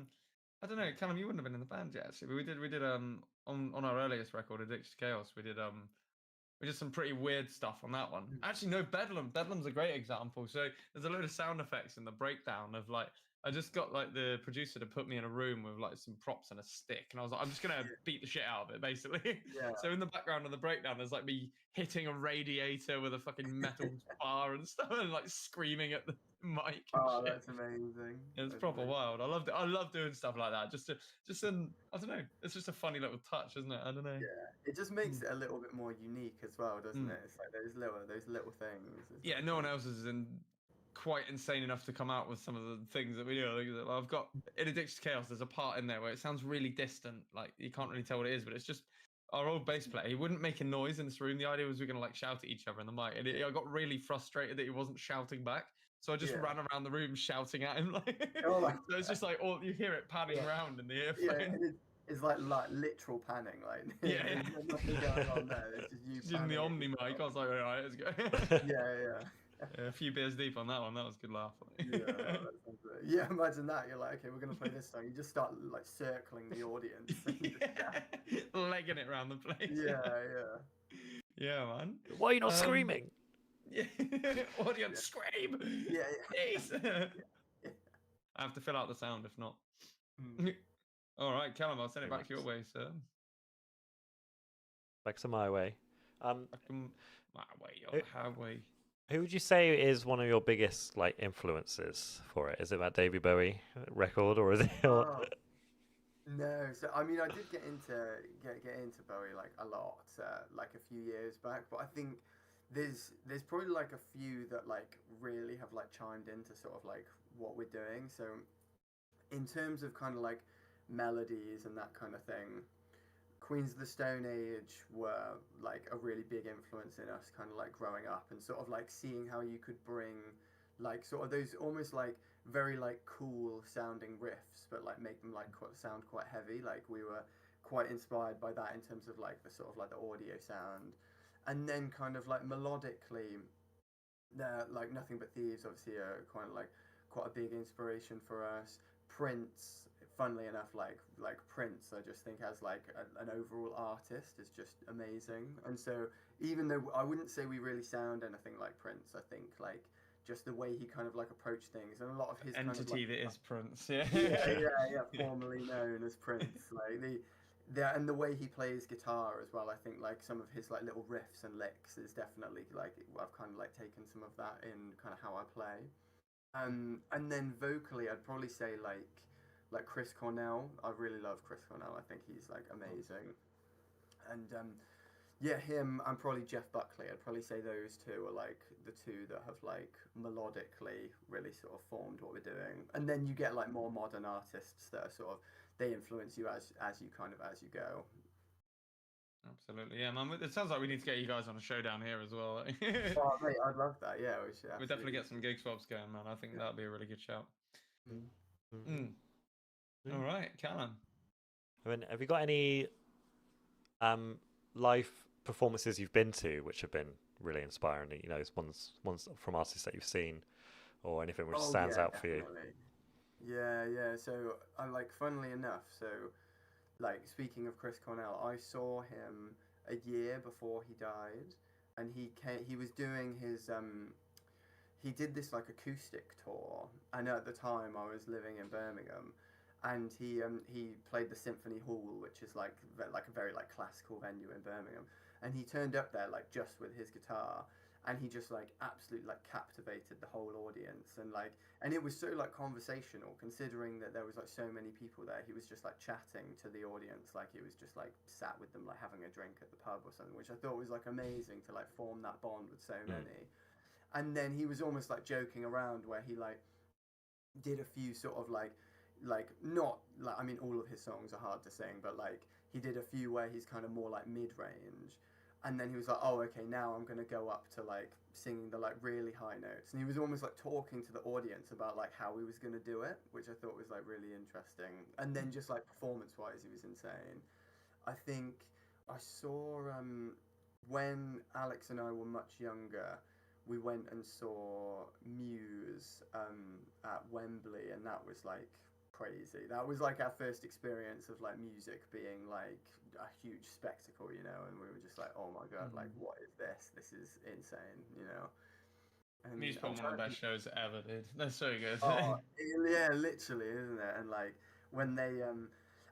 don't know, Callum, you wouldn't have been in the band yet, actually. But we did on our earliest record, Addiction to Chaos. We did some pretty weird stuff on that one. Actually, no, Bedlam. Bedlam's a great example. So there's a load of sound effects in the breakdown of like, I just got like the producer to put me in a room with like some props and a stick. And I was like, I'm just going to beat the shit out of it, basically. Yeah. So in the background of the breakdown, there's like me hitting a radiator with a fucking metal bar and stuff and like screaming at the mic. Oh, that's amazing. It's proper wild. I loved it. I love doing stuff like that. I don't know. It's just a funny little touch, isn't it? I don't know. Yeah, it just makes it a little bit more unique as well, doesn't it? It's like those little things. Yeah, no one else is quite insane enough to come out with some of the things that we do. I've got in Addiction to Chaos. There's a part in there where it sounds really distant, like you can't really tell what it is, but it's just our old bass player. He wouldn't make a noise in this room. The idea was we were gonna like shout at each other in the mic, and I got really frustrated that he wasn't shouting back. So I just ran around the room shouting at him, like. So it's just like all you hear it panning around in the earphone. Yeah, it's like literal panning, like. Yeah. There's nothing going on there. It's just you. Just in the Omni mic, I was like, all right, let's go. Yeah, a few beers deep on that one. That was a good laugh. Yeah, imagine that. You're like, okay, we're gonna play this song. You just start like circling the audience, legging it around the place. Yeah, man. Why are you not screaming? Yeah, audience scream. Yeah. Please. I have to fill out the sound if not. All right, Callum, I'll send it back your way, sir. Back to my way. My way, your highway. Who would you say is one of your biggest like influences for it? Is it that David Bowie record, or is it? No, so I mean, I did get into Bowie like a lot, like a few years back, but I think there's probably like a few that like really have like chimed into sort of like what we're doing. So in terms of kind of like melodies and that kind of thing, Queens of the Stone Age were like a really big influence in us kind of like growing up, and sort of like seeing how you could bring like sort of those almost like very like cool sounding riffs but like make them like sound quite heavy. Like we were quite inspired by that in terms of like the sort of like the audio sound. And then kind of like melodically, like Nothing But Thieves obviously are quite a big inspiration for us. Prince, funnily enough, like Prince, I just think as like an overall artist is just amazing. And so even though I wouldn't say we really sound anything like Prince, I think like just the way he kind of like approached things, and a lot of his entity kind of, like, that is Prince, formerly known as Prince, like and the way he plays guitar as well. I think like some of his like little riffs and licks is definitely like I've kind of like taken some of that in kind of how I play. And then vocally, I'd probably say like Chris Cornell. I really love Chris Cornell. I think he's like amazing. And him and probably Jeff Buckley. I'd probably say those two are like the two that have like melodically really sort of formed what we're doing. And then you get like more modern artists that are sort of, they influence you as you go. Absolutely, yeah, man. It sounds like we need to get you guys on a show down here as well. Oh, mate, I'd love that. Yeah, we should. We'll definitely get some gig swaps going, man. I think that'd be a really good shout. All right, Callum. I mean, have you got any live performances you've been to which have been really inspiring? You know, it's ones from artists that you've seen, or anything which stands out definitely. for you. Yeah. So I like, funnily enough, so like speaking of Chris Cornell, I saw him a year before he died, and he was doing his he did this like acoustic tour, and at the time I was living in Birmingham, and he played the Symphony Hall, which is like a very like classical venue in Birmingham, and he turned up there like just with his guitar, and he just like absolutely like captivated the whole audience, and it was so like conversational, considering that there was like so many people there. He was just like chatting to the audience, like he was just like sat with them like having a drink at the pub or something, which I thought was like amazing to like form that bond with so many. And then he was almost like joking around where he like did a few sort of like like not like I mean all of his songs are hard to sing, but like he did a few where he's kind of more like mid-range, and then he was like, oh, okay, now I'm gonna go up to like singing the like really high notes, and he was almost like talking to the audience about like how he was gonna do it, which I thought was like really interesting. And then just like performance-wise, he was insane. I think I saw when Alex and I were much younger, we went and saw Muse at Wembley, and that was like crazy. That was like our first experience of like music being like a huge spectacle, you know, and we were just like, oh my god, like what is this? This is insane, you know. And Muse put one of the best shows ever, dude. They're so good. oh, yeah, literally, isn't it? And like when they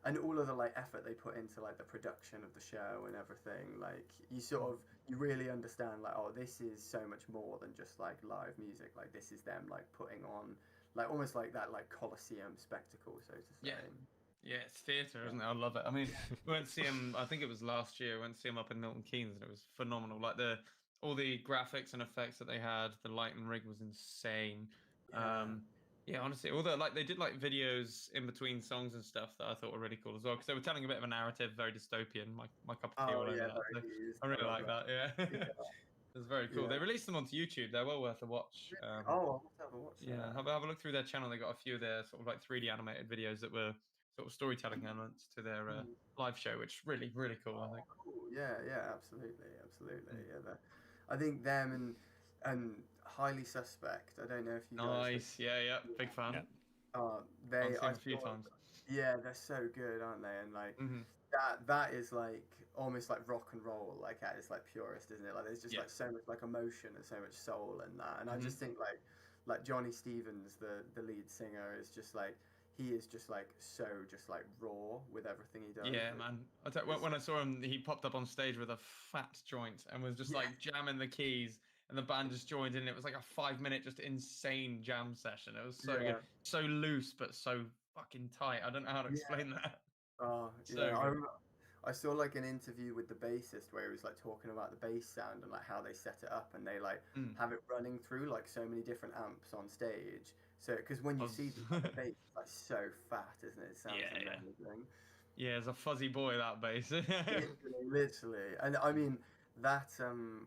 and all of the like effort they put into like the production of the show and everything, like you sort of you really understand like, oh, this is so much more than just like live music. Like this is them like putting on like almost like that like Colosseum spectacle, so to say. Yeah, it's theatre, isn't it? I love it. I mean, we went to see him, I think it was last year, we went to see him up in Milton Keynes, and it was phenomenal. Like all the graphics and effects that they had, the light and rig was insane. Yeah, honestly, although like they did like videos in between songs and stuff that I thought were really cool as well, because they were telling a bit of a narrative, very dystopian. My cup of tea all over that. So I really like that. Yeah, it was very cool. They released them onto YouTube. They're well worth a watch. I'll have a watch. Yeah, have a look through their channel. They got a few of their sort of like 3D animated videos that were sort of storytelling elements to their live show, which really cool. I think. Cool. Yeah, absolutely. Yeah, I think them and Highly Suspect. I don't know if you guys. Nice. Yeah. Big fan. Yeah. I've a few times. Yeah, they're so good, aren't they? And like that is like almost like rock and roll, like at its like purest, isn't it? Like there's just like so much like emotion and so much soul in that. And I just think like Johnny Stevens, the lead singer, is just like he is just like so just like raw with everything he does. Yeah, man. When I saw him, he popped up on stage with a fat joint and was just like jamming the keys, and the band just joined in. It was like a 5-minute just insane jam session. It was so good, so loose but so fucking tight. I don't know how to explain that. Oh, yeah. I saw like an interview with the bassist where he was like talking about the bass sound and like how they set it up, and they like have it running through like so many different amps on stage. So because when you see the bass, it's like so fat, isn't it? It sounds amazing. Yeah, it's a fuzzy boy, that bass. literally. And I mean that.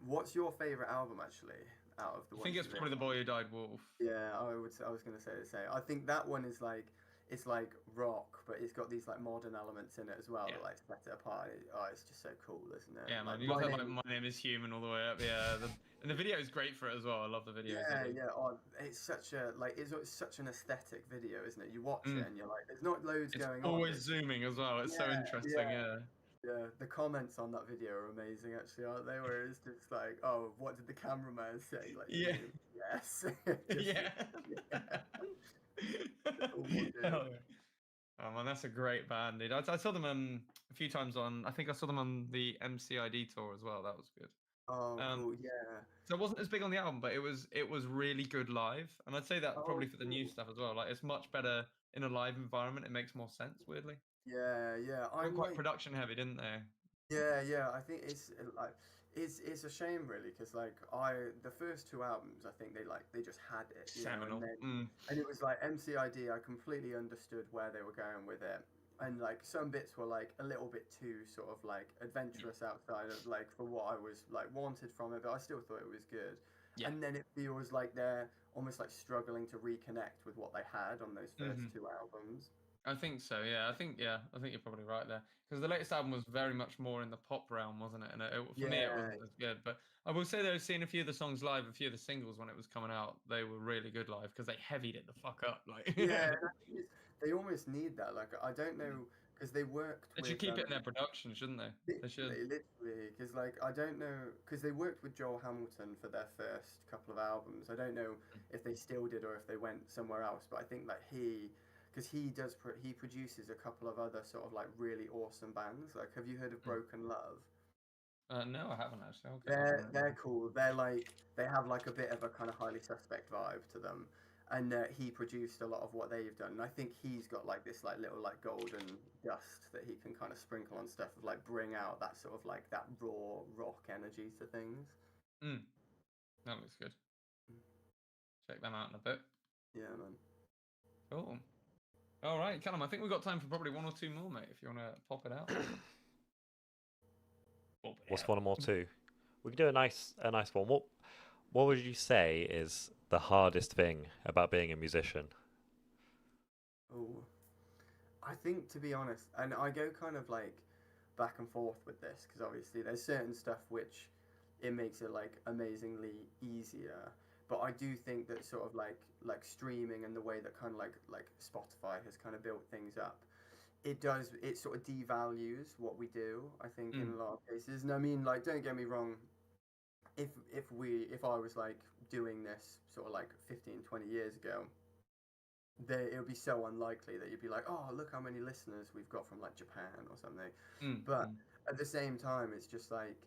What's your favorite album actually? Out of the I think it's probably The Boy Who Died Wolf. Yeah, I was gonna say the same. I think that one is like. It's like rock, but it's got these like modern elements in it as well that like set it apart. It's just so cool, isn't it? Yeah, man. You got like My Name Is Human all the way up. Yeah, and the video is great for it as well. I love the video. Yeah. Oh, it's such a like it's such an aesthetic video, isn't it? You watch it and you're like, there's not loads going on. Always zooming as well. It's so interesting. Yeah, the comments on that video are amazing, actually, aren't they? Where it's just like, oh, what did the cameraman say? Like, yes. Oh man, that's a great band, dude. I saw them a few times on. I think I saw them on the MCID tour as well. That was good. Oh, cool, yeah. So it wasn't as big on the album, but it was really good live, and I'd say that probably for the new stuff as well. Like it's much better in a live environment. It makes more sense, weirdly. Yeah. I'm quite production heavy, didn't they? Yeah. I think it's like. It's a shame really because like the first 2 albums I think they just had it, you know, and it was like MCID. I completely understood where they were going with it, and like some bits were like a little bit too sort of like adventurous outside of like for what I was like wanted from it, but I still thought it was good. And then it feels like they're almost like struggling to reconnect with what they had on those first 2 albums. I think so. Yeah, I think you're probably right there because the latest album was very much more in the pop realm, wasn't it? And for me, it wasn't as good. But I will say that I've seen a few of the songs live, a few of the singles when it was coming out. They were really good live because they heavied it the fuck up. Like they almost need that. Like I don't know because they worked. They should keep it in their production, shouldn't they? They should literally because like I don't know because they worked with Joel Hamilton for their first couple of albums. I don't know if they still did or if they went somewhere else. But I think that because he produces a couple of other sort of like really awesome bands. Like, have you heard of Broken Love? No, I haven't actually. Okay. They're cool. They're like they have like a bit of a kind of Highly Suspect vibe to them, and he produced a lot of what they've done. And I think he's got like this like little like golden dust that he can kind of sprinkle on stuff of like bring out that sort of like that raw rock energy to things. That looks good. Check them out in a bit. Yeah, man. Cool. All right, Callum, I think we've got time for probably one or two more, mate, if you want to pop it out. What's one more two? We can do a nice one. What would you say is the hardest thing about being a musician? Oh, I think, to be honest, and I go kind of like back and forth with this because obviously there's certain stuff which it makes it like amazingly easier, but I do think that sort of like streaming and the way that kind of like Spotify has kind of built things up, it sort of devalues what we do, I think, in a lot of cases. And I mean, like, don't get me wrong, if I was like doing this sort of like 15, 20 years ago, it would be so unlikely that you'd be like, oh, look how many listeners we've got from like Japan or something. But at the same time, it's just like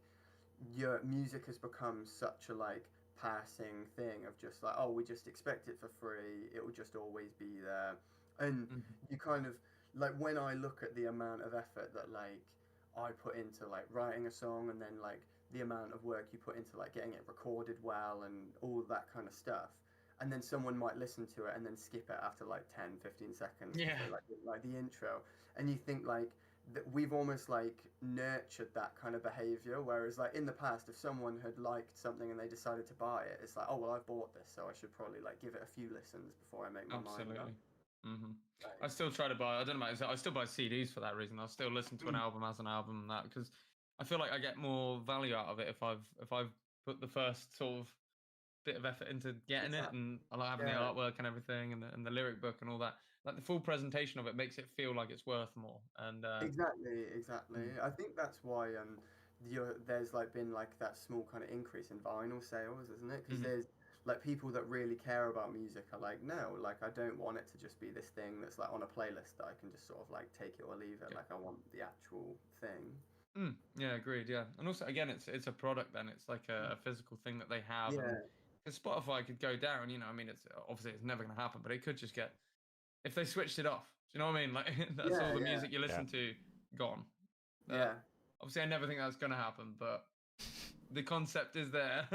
your music has become such a like passing thing of just like, oh, we just expect it for free, it will just always be there. And you kind of like, when I look at the amount of effort that like I put into like writing a song, and then like the amount of work you put into like getting it recorded well and all that kind of stuff, and then someone might listen to it and then skip it after like 10, 15 seconds Yeah. because they like the intro, and you think like that we've almost like nurtured that kind of behavior, whereas like in the past, if someone had liked something and they decided to buy it, it's like, oh well, I've bought this, so I should probably like give it a few listens before I make my mind up. Absolutely. I Like, still try to buy. I don't know. I still buy CDs for that reason. I'll still listen to an album as an album and that, because I feel like I get more value out of it if I've put the first sort of bit of effort into getting it, exactly. and I like having the Yeah. artwork and everything, and the lyric book and all that. Like the full presentation of it makes it feel like it's worth more. And Exactly. mm, I think that's why there's like been like that small kind of increase in vinyl sales, isn't it? Because mhm, there's like people that really care about music are like, no, like I don't want it to just be this thing that's like on a playlist that I can just sort of like take it or leave it. yeah. Like I want the actual thing. Yeah, agreed. Yeah, and also again, it's a product. Then it's like a physical thing that they have, and Yeah, because Spotify could go down. I mean, it's obviously it's never going to happen, but it could just get, if they switched it off. Do you know what I mean? Like that's all the yeah, music you Yeah. listen to gone. Uh, yeah, Obviously, I never think that's going to happen, but the concept is there.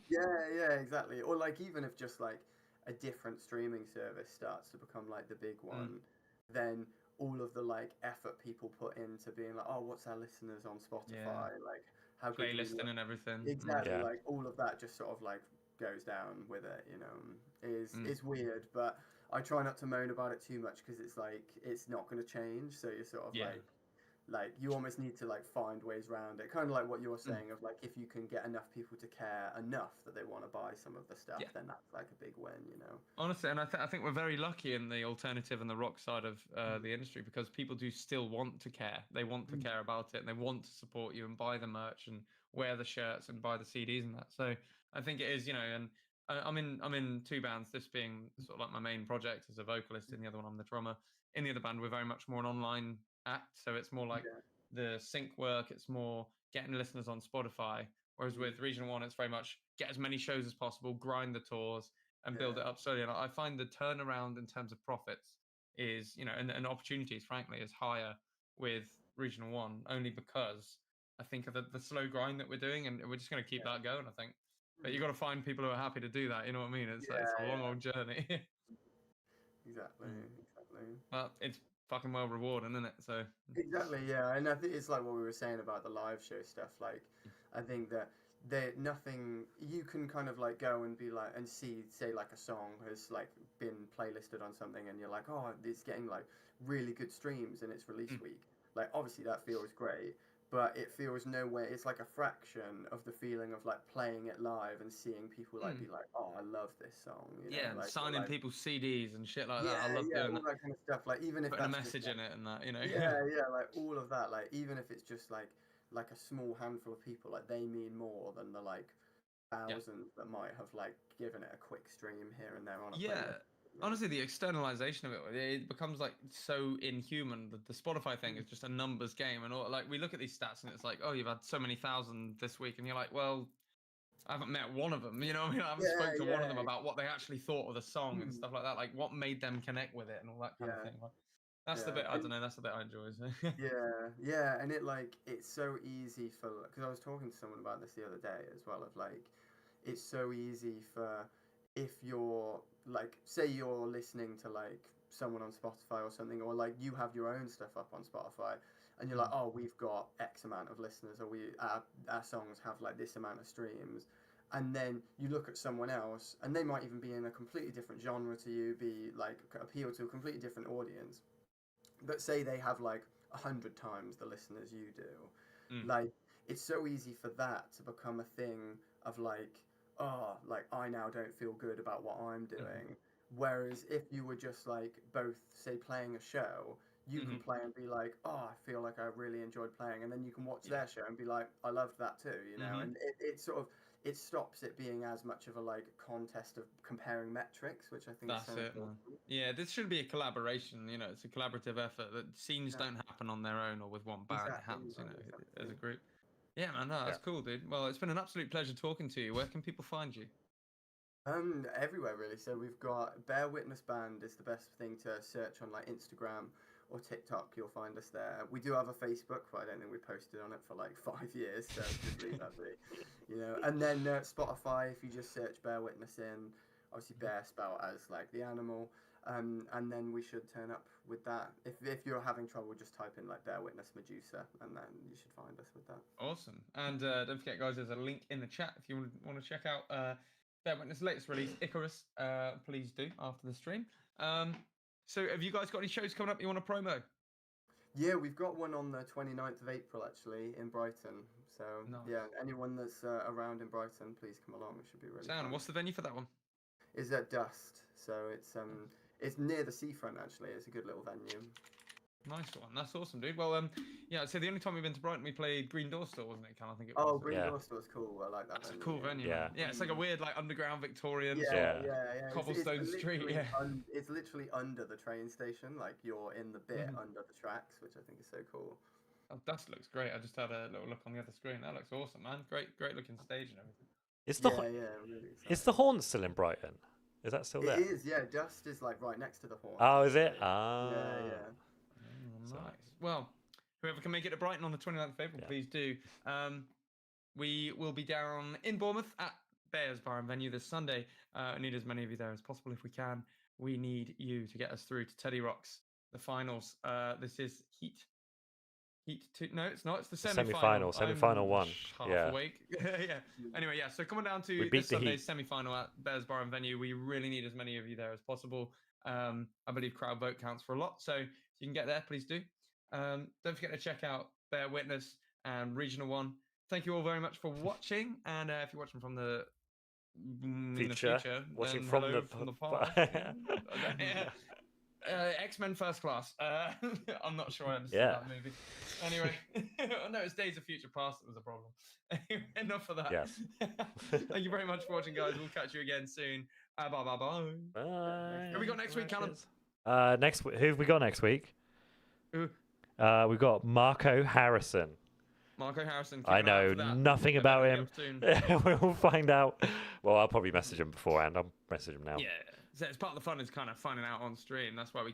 yeah, exactly. Or like even if just like a different streaming service starts to become like the big Mm, one, then all of the like effort people put into being like, oh, what's our listeners on yeah, Spotify? Like, how good do we playlisting look? and everything. Exactly, Yeah. like all of that just sort of like goes down with it, Mm, is weird, but I try not to moan about it too much because it's like it's not going to change. So you're sort of yeah. like you almost need to like find ways around it, kind of like what you're Mm, saying of like if you can get enough people to care enough that they want to buy some of the stuff, yeah. then that's like a big win. Honestly, and I think we're very lucky in the alternative and the rock side of the industry, because people do still want to care. They want to Mm. care about it, and they want to support you and buy the merch and wear the shirts and buy the CDs and that. So I think it is, and I'm in two bands. This being sort of like my main project as a vocalist. In the other one, I'm the drummer. In the other band, we're very much more an online act, so it's more like Yeah. the sync work. It's more getting listeners on Spotify. Whereas with Regional One, it's very much get as many shows as possible, grind the tours, and build Yeah. it up slowly. And I find the turnaround in terms of profits is, and opportunities, frankly, is higher with Regional One, only because I think of the slow grind that we're doing, and we're just going to keep that going, I think. But you got to find people who are happy to do that. You know what I mean? It's a long Yeah, old journey. exactly, Mm. exactly. But it's fucking well rewarding, isn't it? So Exactly, yeah, and I think it's like what we were saying about the live show stuff. Like, I think that nothing you can kind of like go and be like and see, say like a song has like been playlisted on something, and you're like, oh, it's getting like really good streams in its release mm, week. Like, obviously that feels great, but it feels nowhere. It's like a fraction of the feeling of like playing it live and seeing people like be mm. like, oh, I love this song, Yeah, and like or signing like people's CDs and shit like that. I yeah, love yeah, doing all that. that kind of stuff. Like even if Putting a that's just message like in it and that. yeah, like all of that. Like even if it's just like a small handful of people, like they mean more than the like Yeah. thousands that might have like given it a quick stream here and there on a Yeah, playlist. honestly, the externalization of it becomes like so inhuman. The Spotify thing is just a numbers game, and all, like we look at these stats, and it's like, oh, you've had so many thousand this week, and you're like, well, I haven't met one of them. You know, what I mean, I haven't Yeah, spoke to one of them yeah, about what they actually thought of the song and mm, stuff like that, like what made them connect with it and all that kind of yeah, thing. Like, that's the yeah, bit I don't know. That's the bit I enjoy. So. yeah, and it like it's so easy for because I was talking to someone about this the other day as well of like it's so easy for if you're like say you're listening to like someone on Spotify or something, or like you have your own stuff up on Spotify, and you're like, oh, we've got X amount of listeners, or our songs have like this amount of streams, and then you look at someone else, and they might even be in a completely different genre to you, be like appeal to a completely different audience, but say they have like 100 times the listeners you do, like it's so easy for that to become a thing of like, oh, like I now don't feel good about what I'm doing. Whereas if you were just like both, say, playing a show, you can play and be like, oh, I feel like I really enjoyed playing, and then you can watch their show and be like, I loved that too, you know. And it sort of, it stops it being as much of a like contest of comparing metrics, which I think That's is so it, important. man. Yeah, this should be a collaboration. You know, it's a collaborative effort. That scenes don't happen on their own or with one band. It happens, you know, as a group. Yeah, man, no, that's cool, dude. Well, it's been an absolute pleasure talking to you. Where can people find you? Everywhere really. So we've got Bear Witness Band is the best thing to search on like Instagram or TikTok. You'll find us there. We do have a Facebook, but I don't think we posted on it for like 5 years, so just leave that be. You know. And then Spotify, if you just search Bear Witness in, obviously Bear spelled as like the animal, and then we should turn up with that. If you're having trouble, just type in like Bear Witness Medusa, and then you should find us with that. Awesome. And don't forget, guys, there's a link in the chat if you want to check out Bear Witness' latest release, Icarus. Please do after the stream. So have you guys got any shows coming up you want to promo? Yeah, we've got one on the 29th of April actually in Brighton. So yeah, anyone that's around in Brighton, please come along. It should be really fun. What's the venue for that one? Is at Dust. So it's near the seafront actually. It's a good little venue. Nice one. That's awesome, dude. Well, yeah. So the only time we've been to Brighton, we played Green Door Store, wasn't it? I think it was. Oh, Green Door Store's cool. I like that. That's a cool venue. Yeah, yeah. It's like a weird, like underground Victorian. Yeah. Cobblestone street. Yeah. It's literally under the train station. Like you're in the bit under the tracks, which I think is so cool. Oh, Dust looks great. I just had a little look on the other screen. That looks awesome, man. Great looking stage and everything. Really is the Horn still in Brighton? Is that still there? It is. Yeah, Dust is like right next to the Horn. Oh, is it? Ah. Yeah. Nice. Well, whoever can make it to Brighton on the 29th of April, please do. We will be down in Bournemouth at Bears Bar and Venue this Sunday. I need as many of you there as possible if we can. We need you to get us through to Teddy Rocks, the finals. This is Heat 2. No, it's not. It's the semi-final. Semi-final one. Half awake. Yeah. Anyway, yeah. So coming down to this Sunday's semi-final at Bears Bar and Venue, we really need as many of you there as possible. I believe crowd vote counts for a lot. So if you can get there, please do. Don't forget to check out Bear Witness and Regional One. Thank you all very much for watching. And if you're watching from the future, watching then from hello the from the past. X-Men First Class. I'm not sure I understand that movie. Anyway, no, it's Days of Future Past that was a problem. Anyway, enough of that. Yes. Thank you very much for watching, guys. We'll catch you again soon. Bye. Bye. Who have we got next week, Callum? Who have we got next week? Who? We've got Marco Harrison. Marco Harrison. I know nothing about him. We'll find out. Well, I'll probably message him beforehand. I'll message him now. Yeah. So it's part of the fun is kind of finding out on stream. That's why we